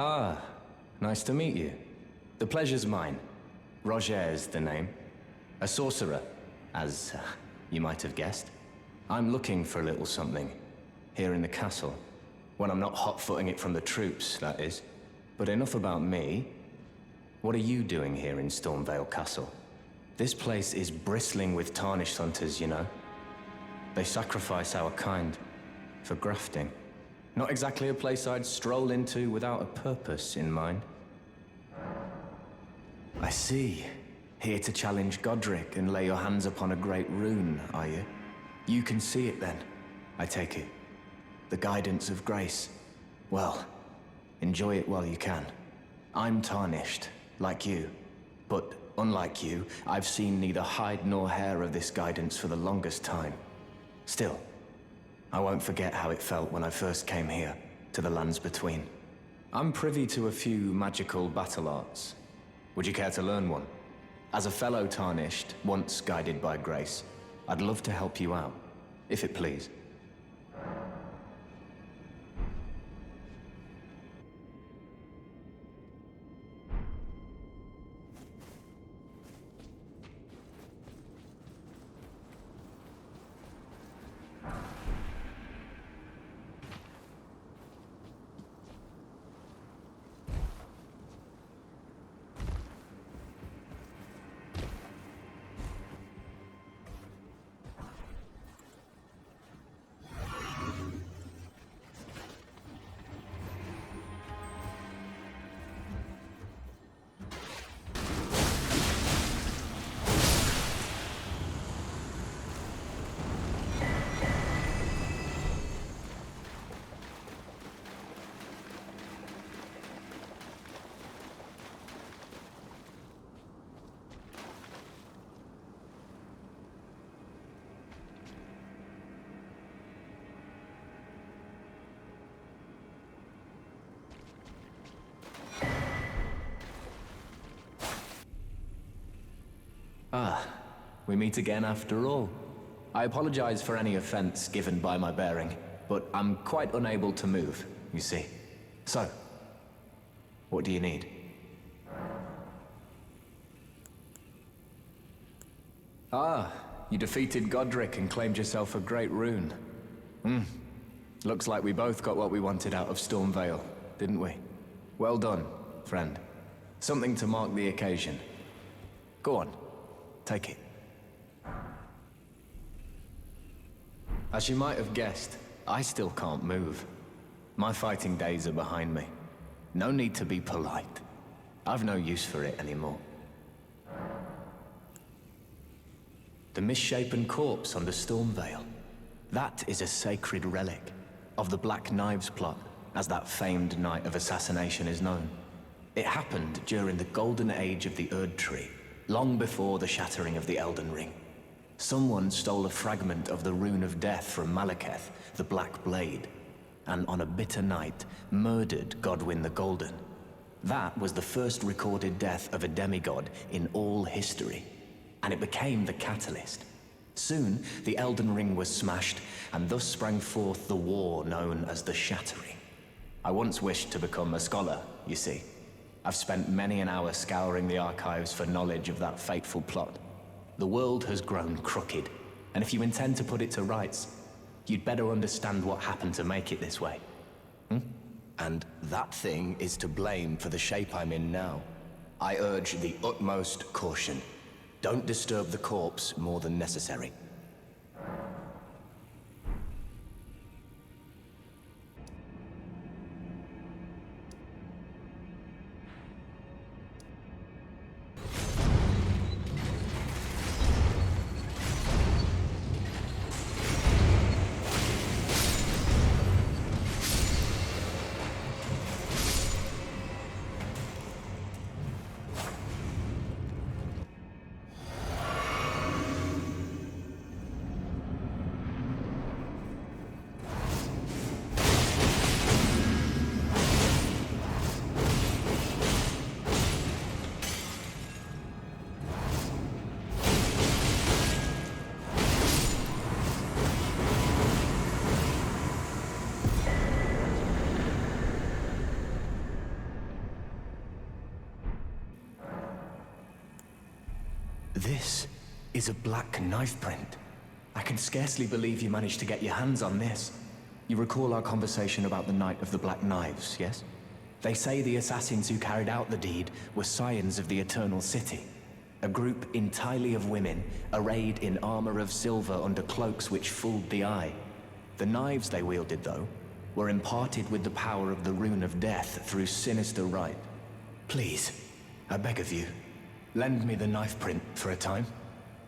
Ah, nice to meet you. The pleasure's mine. Roger's the name. A sorcerer, as you might have guessed. I'm looking for a little something here in the castle. When I'm not hot-footing it from the troops, that is. But enough about me. What are you doing here in Stormvale Castle? This place is bristling with tarnished hunters, you know. They sacrifice our kind for grafting. Not exactly a place I'd stroll into without a purpose in mind. I see. Here to challenge Godric and lay your hands upon a great rune, are you? You can see it then, I take it. The guidance of grace. Well, enjoy it while you can. I'm tarnished, like you. But unlike you, I've seen neither hide nor hair of this guidance for the longest time. Still, I won't forget how it felt when I first came here, to the lands between. I'm privy to a few magical battle arts. Would you care to learn one? As a fellow tarnished, once guided by grace, I'd love to help you out, if it please. Ah, we meet again after all. I apologize for any offense given by my bearing, but I'm quite unable to move, you see. So, what do you need? Ah, you defeated Godric and claimed yourself a great rune. Looks like we both got what we wanted out of Stormvale, didn't we? Well done, friend. Something to mark the occasion. Go on. Take it. As you might have guessed, I still can't move. My fighting days are behind me. No need to be polite. I've no use for it anymore. The misshapen corpse under Stormvale. That is a sacred relic of the Black Knives plot, as that famed night of assassination is known. It happened during the golden age of the Erd Tree, long before the shattering of the Elden Ring. Someone stole a fragment of the Rune of Death from Malekith, the Black Blade, and on a bitter night, murdered Godwyn the Golden. That was the first recorded death of a demigod in all history, and it became the catalyst. Soon, the Elden Ring was smashed, and thus sprang forth the war known as the Shattering. I once wished to become a scholar, you see. I've spent many an hour scouring the archives for knowledge of that fateful plot. The world has grown crooked, and if you intend to put it to rights, you'd better understand what happened to make it this way. And that thing is to blame for the shape I'm in now. I urge the utmost caution. Don't disturb the corpse more than necessary. This is a black knife print. I can scarcely believe you managed to get your hands on this. You recall our conversation about the Night of the Black Knives, yes? They say the assassins who carried out the deed were scions of the Eternal City, a group entirely of women, arrayed in armor of silver under cloaks which fooled the eye. The knives they wielded, though, were imparted with the power of the Rune of Death through sinister rite. Please, I beg of you, lend me the knife print for a time.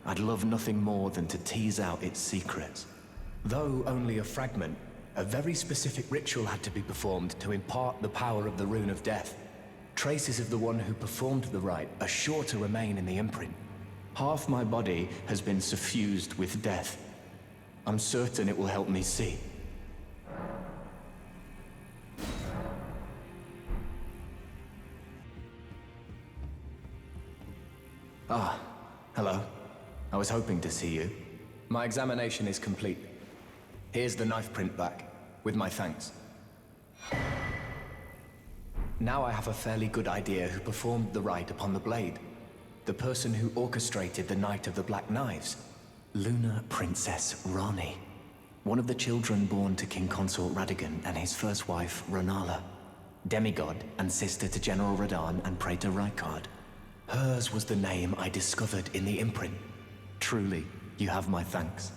I'd love nothing more than to tease out its secrets. Though only a fragment, a very specific ritual had to be performed to impart the power of the Rune of Death. Traces of the one who performed the rite are sure to remain in the imprint. Half my body has been suffused with death. I'm certain it will help me see. Ah, hello. I was hoping to see you. My examination is complete. Here's the knife print back, with my thanks. Now I have a fairly good idea who performed the rite upon the blade. The person who orchestrated the Night of the Black Knives. Lunar Princess Rani. One of the children born to King Consort Radigan and his first wife, Ranala. Demigod and sister to General Radahn and Praetor Rykard. Hers was the name I discovered in the imprint. Truly, you have my thanks.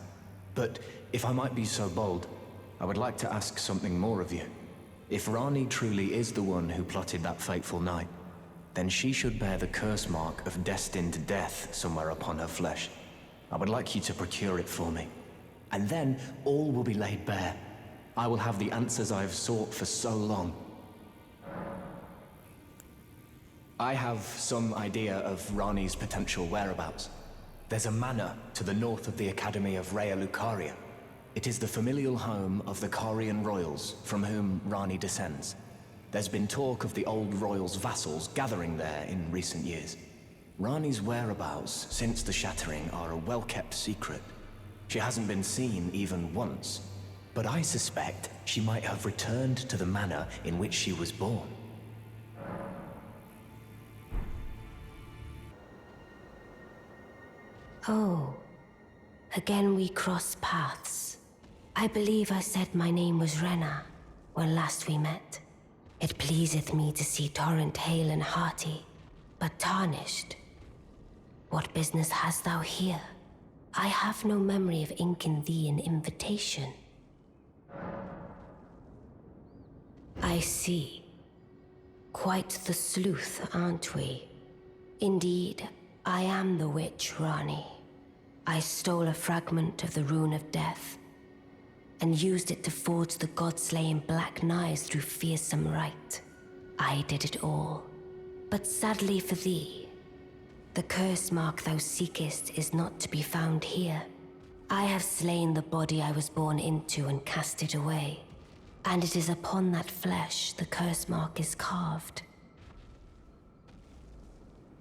But if I might be so bold, I would like to ask something more of you. If Rani truly is the one who plotted that fateful night, then she should bear the curse mark of destined death somewhere upon her flesh. I would like you to procure it for me. And then all will be laid bare. I will have the answers I have sought for so long. I have some idea of Rani's potential whereabouts. There's a manor to the north of the Academy of Rea Lucaria. It is the familial home of the Carian royals from whom Rani descends. There's been talk of the old royals' vassals gathering there in recent years. Rani's whereabouts since the shattering are a well-kept secret. She hasn't been seen even once, but I suspect she might have returned to the manor in which she was born. Oh, again we cross paths. I believe I said my name was Rena when last we met. It pleaseth me to see Torrent hale and hearty, but tarnished. What business hast thou here? I have no memory of inking thee an invitation. I see. Quite the sleuth, aren't we? Indeed, I am the witch, Rani. I stole a fragment of the Rune of Death and used it to forge the god-slaying black knives through fearsome rite. I did it all. But sadly for thee, the curse mark thou seekest is not to be found here. I have slain the body I was born into and cast it away, and it is upon that flesh the curse mark is carved.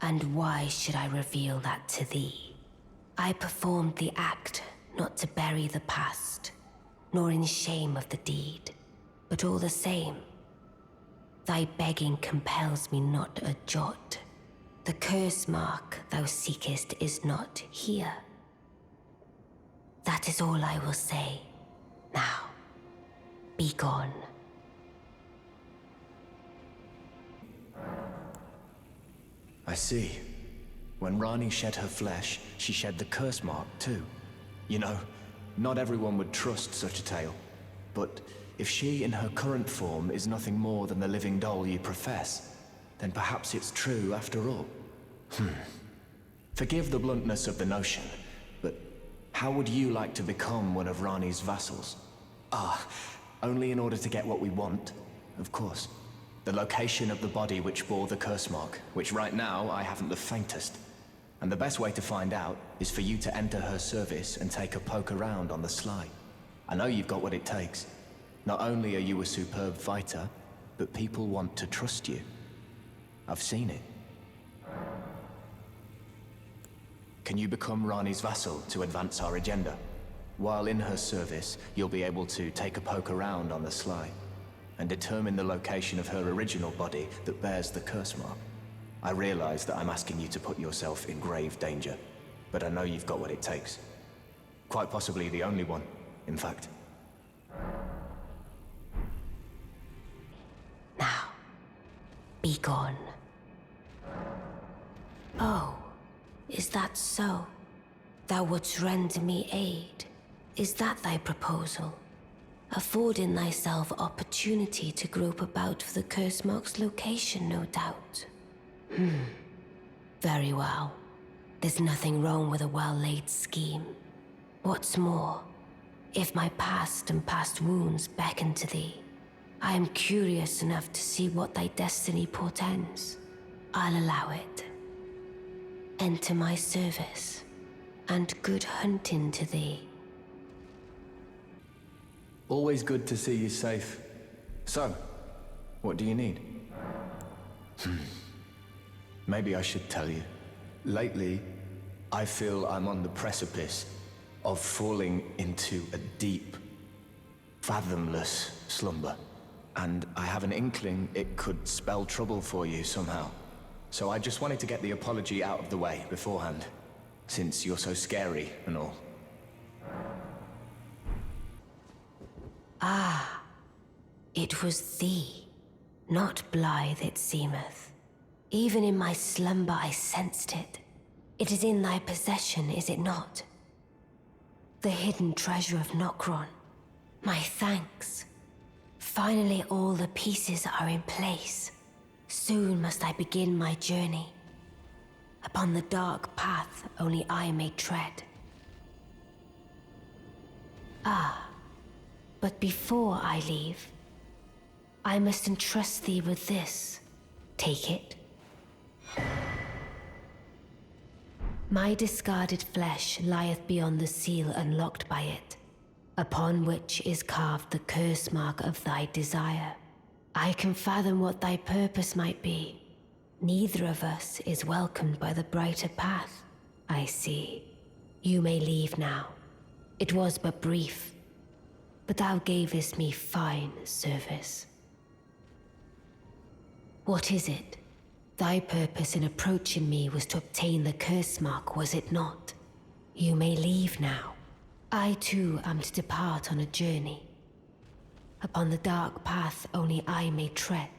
And why should I reveal that to thee? I performed the act not to bury the past, nor in shame of the deed, but all the same, thy begging compels me not a jot. The curse mark thou seekest is not here. That is all I will say. Now, be gone. I see. When Rani shed her flesh, she shed the curse mark too. You know, not everyone would trust such a tale. But if she in her current form is nothing more than the living doll you profess, then perhaps it's true after all. Forgive the bluntness of the notion, but how would you like to become one of Rani's vassals? Only in order to get what we want, of course. The location of the body which bore the curse mark, which right now I haven't the faintest. And the best way to find out is for you to enter her service and take a poke around on the sly. I know you've got what it takes. Not only are you a superb fighter, but people want to trust you. I've seen it. Can you become Rani's vassal to advance our agenda? While in her service, you'll be able to take a poke around on the sly and determine the location of her original body that bears the curse mark. I realize that I'm asking you to put yourself in grave danger, but I know you've got what it takes. Quite possibly the only one, in fact. Now, be gone. Oh, is that so? Thou wouldst render me aid. Is that thy proposal? Affording thyself opportunity to grope about for the curse mark's location, no doubt. Very well. There's nothing wrong with a well-laid scheme. What's more, if my past and past wounds beckon to thee, I am curious enough to see what thy destiny portends. I'll allow it. Enter my service, and good hunting to thee. Always good to see you safe. So, what do you need? Maybe I should tell you. Lately, I feel I'm on the precipice of falling into a deep, fathomless slumber. And I have an inkling it could spell trouble for you somehow. So I just wanted to get the apology out of the way beforehand, since you're so scary and all. Ah, it was thee, not blithe it seemeth. Even in my slumber I sensed it. It is in thy possession, is it not? The hidden treasure of Nokron. My thanks. Finally all the pieces are in place. Soon must I begin my journey. Upon the dark path only I may tread. Ah, but before I leave, I must entrust thee with this. Take it. My discarded flesh lieth beyond the seal unlocked by it, upon which is carved the curse mark of thy desire. I can fathom what thy purpose might be. Neither of us is welcomed by the brighter path, I see. You may leave now. It was but brief, but thou gavest me fine service. What is it? Thy purpose in approaching me was to obtain the curse mark, was it not? You may leave now. I too am to depart on a journey. Upon the dark path only I may tread.